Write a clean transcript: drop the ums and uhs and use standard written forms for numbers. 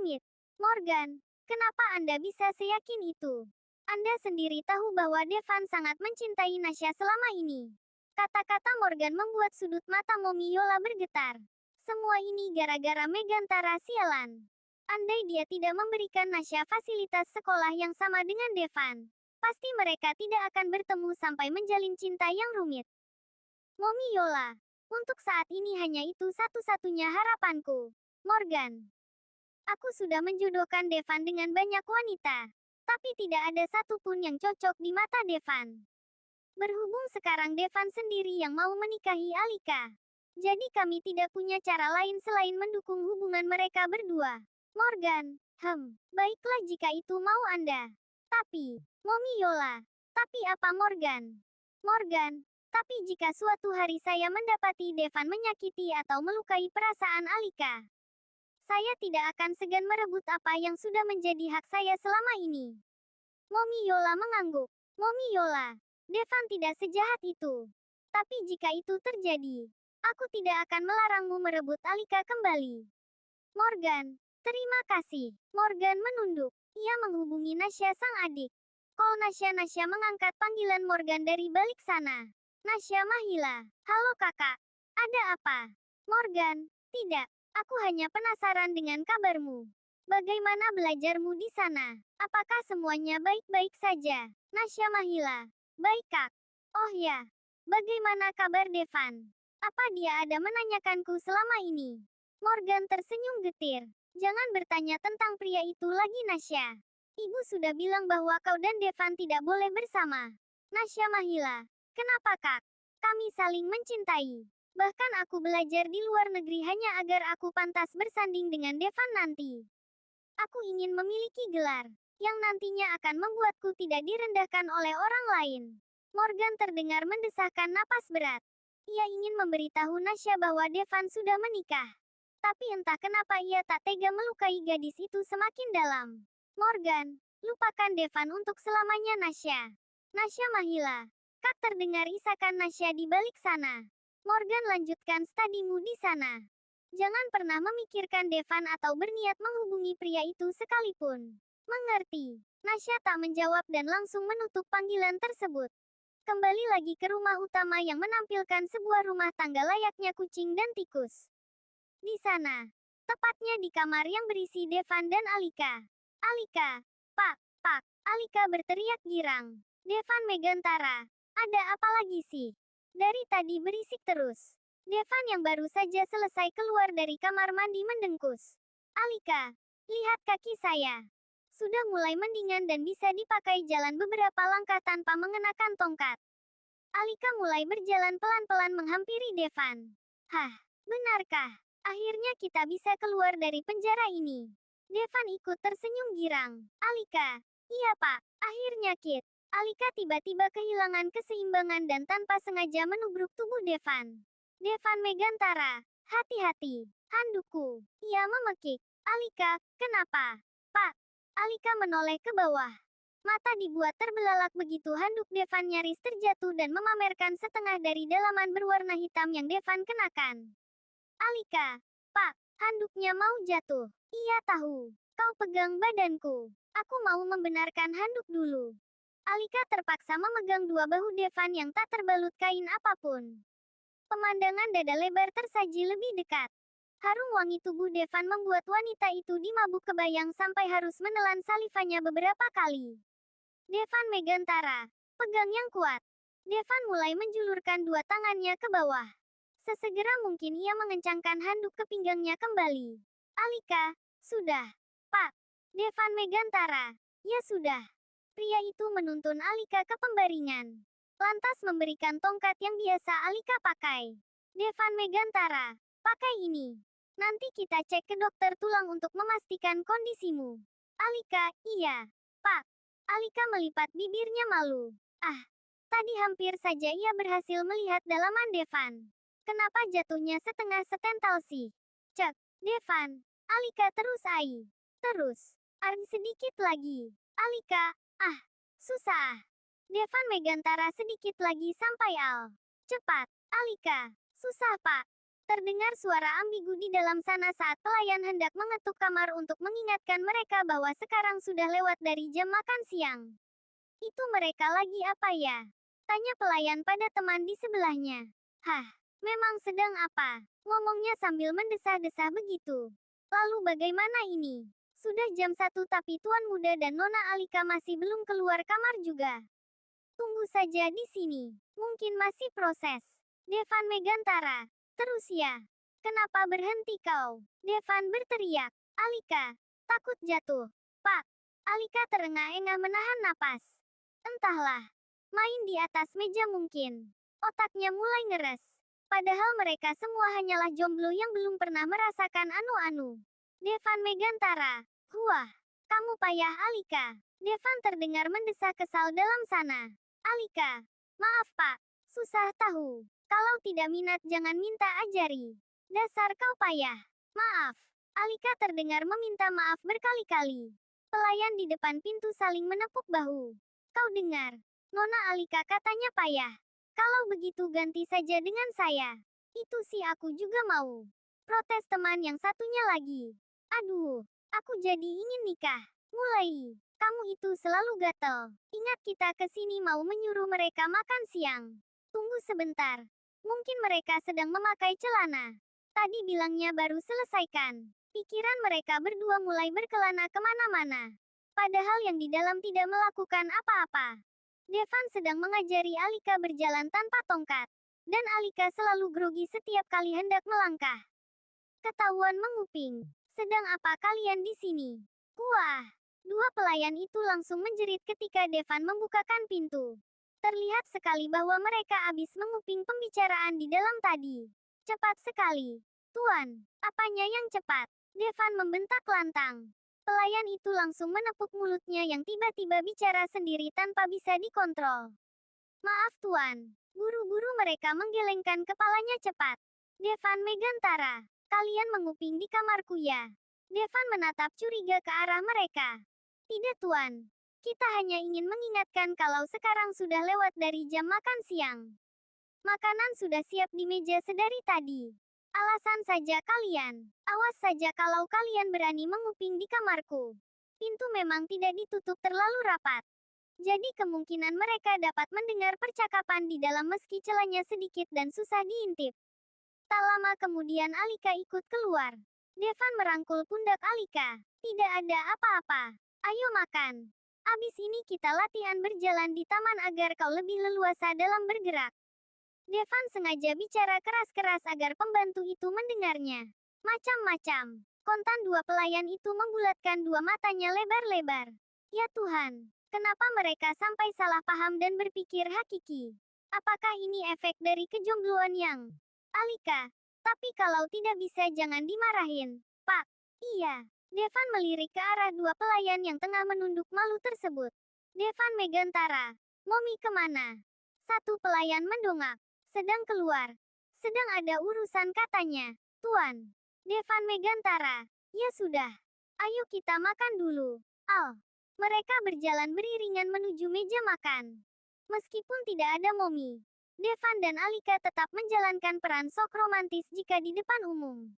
rumit. Morgan, kenapa Anda bisa seyakin itu? Anda sendiri tahu bahwa Devan sangat mencintai Nasya selama ini. Kata-kata Morgan membuat sudut mata Momi Yola bergetar. Semua ini gara-gara Megantara sialan. Andai dia tidak memberikan Nasya fasilitas sekolah yang sama dengan Devan, pasti mereka tidak akan bertemu sampai menjalin cinta yang rumit. Momi Yola, untuk saat ini hanya itu satu-satunya harapanku. Morgan, aku sudah menjodohkan Devan dengan banyak wanita, tapi tidak ada satupun yang cocok di mata Devan. Berhubung sekarang Devan sendiri yang mau menikahi Alika, jadi kami tidak punya cara lain selain mendukung hubungan mereka berdua. Morgan, baiklah jika itu mau Anda. Tapi, Momi Yola, tapi apa Morgan? Morgan, tapi jika suatu hari saya mendapati Devan menyakiti atau melukai perasaan Alika, saya tidak akan segan merebut apa yang sudah menjadi hak saya selama ini. Momi Yola mengangguk. Momi Yola, Devan tidak sejahat itu. Tapi jika itu terjadi, aku tidak akan melarangmu merebut Alika kembali. Morgan, terima kasih. Morgan menunduk. Ia menghubungi Nasya sang adik. Call Nasya. Nasya mengangkat panggilan Morgan dari balik sana. Nasya Mahila. Halo kakak. Ada apa? Morgan, tidak. Aku hanya penasaran dengan kabarmu. Bagaimana belajarmu di sana? Apakah semuanya baik-baik saja? Nasya Mahila. Baik kak. Oh ya. Bagaimana kabar Devan? Apa dia ada menanyakanku selama ini? Morgan tersenyum getir. Jangan bertanya tentang pria itu lagi Nasya. Ibu sudah bilang bahwa kau dan Devan tidak boleh bersama. Nasya Mahila. Kenapa kak? Kami saling mencintai. Bahkan aku belajar di luar negeri hanya agar aku pantas bersanding dengan Devan nanti. Aku ingin memiliki gelar yang nantinya akan membuatku tidak direndahkan oleh orang lain. Morgan terdengar mendesahkan napas berat. Ia ingin memberitahu Nasya bahwa Devan sudah menikah. Tapi entah kenapa ia tak tega melukai gadis itu semakin dalam. Morgan, lupakan Devan untuk selamanya Nasya. Nasya Mahila. Kak terdengar isakan Nasya di balik sana. Morgan lanjutkan studimu di sana. Jangan pernah memikirkan Devan atau berniat menghubungi pria itu sekalipun. Mengerti? Nasya tak menjawab dan langsung menutup panggilan tersebut. Kembali lagi ke rumah utama yang menampilkan sebuah rumah tangga layaknya kucing dan tikus. Di sana, tepatnya di kamar yang berisi Devan dan Alika. Alika, Pak, Alika berteriak girang. Devan Megantara, ada apa lagi sih? Dari tadi berisik terus. Devan yang baru saja selesai keluar dari kamar mandi mendengkus. Alika, lihat kaki saya. Sudah mulai mendingan dan bisa dipakai jalan beberapa langkah tanpa mengenakan tongkat. Alika mulai berjalan pelan-pelan menghampiri Devan. Hah, benarkah? Akhirnya kita bisa keluar dari penjara ini. Devan ikut tersenyum girang. Alika, iya pak, akhirnya Kit. Alika tiba-tiba kehilangan keseimbangan dan tanpa sengaja menubruk tubuh Devan. Devan Megantara, hati-hati, handukku. Ia memekik. Alika, kenapa? Pak. Alika menoleh ke bawah. Mata dibuat terbelalak begitu handuk Devan nyaris terjatuh dan memamerkan setengah dari dalaman berwarna hitam yang Devan kenakan. Alika, Pak, handuknya mau jatuh. Ia tahu. Kau pegang badanku. Aku mau membenarkan handuk dulu. Alika terpaksa memegang dua bahu Devan yang tak terbalut kain apapun. Pemandangan dada lebar tersaji lebih dekat. Harum wangi tubuh Devan membuat wanita itu dimabuk kebayang sampai harus menelan salivanya beberapa kali. Devan Megantara, pegang yang kuat. Devan mulai menjulurkan dua tangannya ke bawah. Sesegera mungkin ia mengencangkan handuk ke pinggangnya kembali. Alika, sudah. Pak. Devan Megantara, ya sudah. Pria itu menuntun Alika ke pembaringan. Lantas memberikan tongkat yang biasa Alika pakai. Devan Megantara, pakai ini. Nanti kita cek ke dokter tulang untuk memastikan kondisimu. Alika, iya. Pak. Alika melipat bibirnya malu. Tadi hampir saja ia berhasil melihat dalaman Devan. Kenapa jatuhnya setengah setental sih? Cek, Devan. Alika terus Terus. Sedikit lagi. Alika, susah. Devan Megantara sedikit lagi sampai Al. Cepat, Alika. Susah pak. Terdengar suara ambigu di dalam sana saat pelayan hendak mengetuk kamar untuk mengingatkan mereka bahwa sekarang sudah lewat dari jam makan siang. Itu mereka lagi apa ya? Tanya pelayan pada teman di sebelahnya. Hah, memang sedang apa? Ngomongnya sambil mendesah-desah begitu. Lalu bagaimana ini? Sudah jam 1 tapi Tuan Muda dan Nona Alika masih belum keluar kamar juga. Tunggu saja di sini. Mungkin masih proses. Devan Megantara. Terus ya. Kenapa berhenti kau? Devan berteriak. Alika. Takut jatuh. Pak. Alika terengah-engah menahan napas. Entahlah. Main di atas meja mungkin. Otaknya mulai ngeres. Padahal mereka semua hanyalah jomblo yang belum pernah merasakan anu-anu. Devan Megantara. Wah. Kamu payah Alika. Devan terdengar mendesah kesal dalam sana. Alika. Maaf pak. Susah tahu. Kalau tidak minat jangan minta ajari. Dasar kau payah. Maaf. Alika terdengar meminta maaf berkali-kali. Pelayan di depan pintu saling menepuk bahu. Kau dengar. Nona Alika katanya payah. Kalau begitu ganti saja dengan saya. Itu sih aku juga mau. Protes teman yang satunya lagi. Aduh. Aku jadi ingin nikah. Mulai. Kamu itu selalu gatel. Ingat kita ke sini mau menyuruh mereka makan siang. Tunggu sebentar. Mungkin mereka sedang memakai celana. Tadi bilangnya baru selesaikan. Pikiran mereka berdua mulai berkelana kemana-mana. Padahal yang di dalam tidak melakukan apa-apa. Devan sedang mengajari Alika berjalan tanpa tongkat. Dan Alika selalu grogi setiap kali hendak melangkah. Ketahuan menguping. Sedang apa kalian di sini? Wah! Dua pelayan itu langsung menjerit ketika Devan membukakan pintu. Terlihat sekali bahwa mereka habis menguping pembicaraan di dalam tadi. Cepat sekali. Tuan, apanya yang cepat? Devan membentak lantang. Pelayan itu langsung menepuk mulutnya yang tiba-tiba bicara sendiri tanpa bisa dikontrol. Maaf tuan. Buru-buru mereka menggelengkan kepalanya cepat. Devan Megantara, kalian menguping di kamarku ya? Devan menatap curiga ke arah mereka. Tidak tuan. Kita hanya ingin mengingatkan kalau sekarang sudah lewat dari jam makan siang. Makanan sudah siap di meja sedari tadi. Alasan saja kalian. Awas saja kalau kalian berani menguping di kamarku. Pintu memang tidak ditutup terlalu rapat. Jadi kemungkinan mereka dapat mendengar percakapan di dalam meski celahnya sedikit dan susah diintip. Tak lama kemudian Alika ikut keluar. Devan merangkul pundak Alika. Tidak ada apa-apa. Ayo makan. Abis ini kita latihan berjalan di taman agar kau lebih leluasa dalam bergerak. Devan sengaja bicara keras-keras agar pembantu itu mendengarnya. Macam-macam. Kontan dua pelayan itu membulatkan dua matanya lebar-lebar. Ya Tuhan, kenapa mereka sampai salah paham dan berpikir hakiki? Apakah ini efek dari kejombloan yang? Alika, tapi kalau tidak bisa jangan dimarahin. Pak, iya. Devan melirik ke arah dua pelayan yang tengah menunduk malu tersebut. Devan Megantara, Momi kemana? Satu pelayan mendongak. Sedang keluar. Sedang ada urusan katanya. Tuan. Devan Megantara. Ya sudah. Ayo kita makan dulu. Al. Mereka berjalan beriringan menuju meja makan. Meskipun tidak ada Momi, Devan dan Alika tetap menjalankan peran sok romantis jika di depan umum.